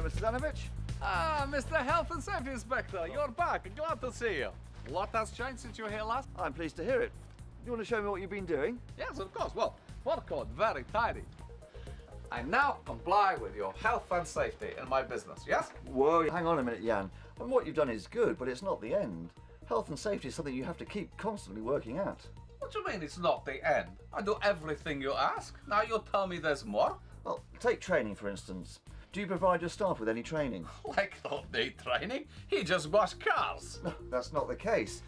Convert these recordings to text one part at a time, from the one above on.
Mr. Danovich. Ah, Mr. Health and Safety Inspector, you're back. Glad to see you. What has changed since you were here last? I'm pleased to hear it. You want to show me what you've been doing? Yes, of course. Well, forecourt, very tidy. I now comply with your health and safety in my business, yes? Whoa, hang on a minute, Jan. And what you've done is good, but it's not the end. Health and safety is something you have to keep constantly working at. What do you mean it's not the end? I do everything you ask. Now you tell me there's more? Well, take training, for instance. Do you provide your staff with any training? Like, don't need training. He just wash cars. No, that's not the case.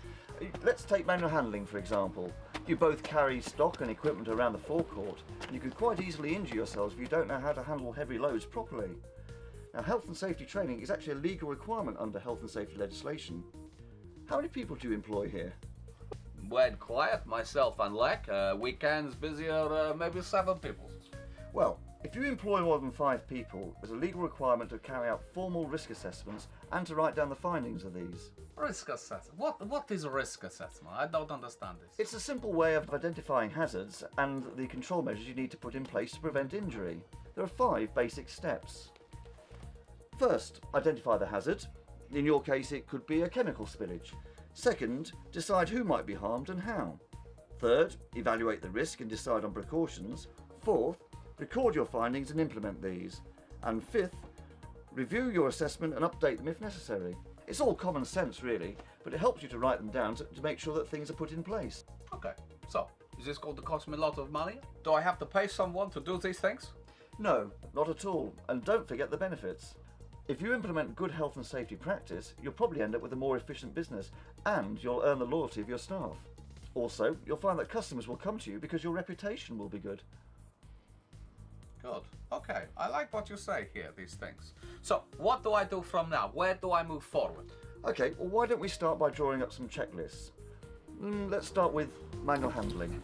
Let's take manual handling, for example. You both carry stock and equipment around the forecourt, and you could quite easily injure yourselves if you don't know how to handle heavy loads properly. Now, health and safety training is actually a legal requirement under health and safety legislation. How many people do you employ here? When quiet, myself and Lek. Weekends busier, maybe 7 people. Well, if you employ more than 5 people, there's a legal requirement to carry out formal risk assessments and to write down the findings of these. Risk assessment? What is risk assessment? I don't understand this. It's a simple way of identifying hazards and the control measures you need to put in place to prevent injury. There are 5 basic steps. First, identify the hazard. In your case, it could be a chemical spillage. Second, decide who might be harmed and how. Third, evaluate the risk and decide on precautions. Fourth, record your findings and implement these. And fifth, review your assessment and update them if necessary. It's all common sense really, but it helps you to write them down to make sure that things are put in place. Okay, so is this going to cost me a lot of money? Do I have to pay someone to do these things? No, not at all, and don't forget the benefits. If you implement good health and safety practice, you'll probably end up with a more efficient business and you'll earn the loyalty of your staff. Also, you'll find that customers will come to you because your reputation will be good. Good. Okay, I like what you say here, these things. So, what do I do from now? Where do I move forward? Okay, well why don't we start by drawing up some checklists. Let's start with manual handling.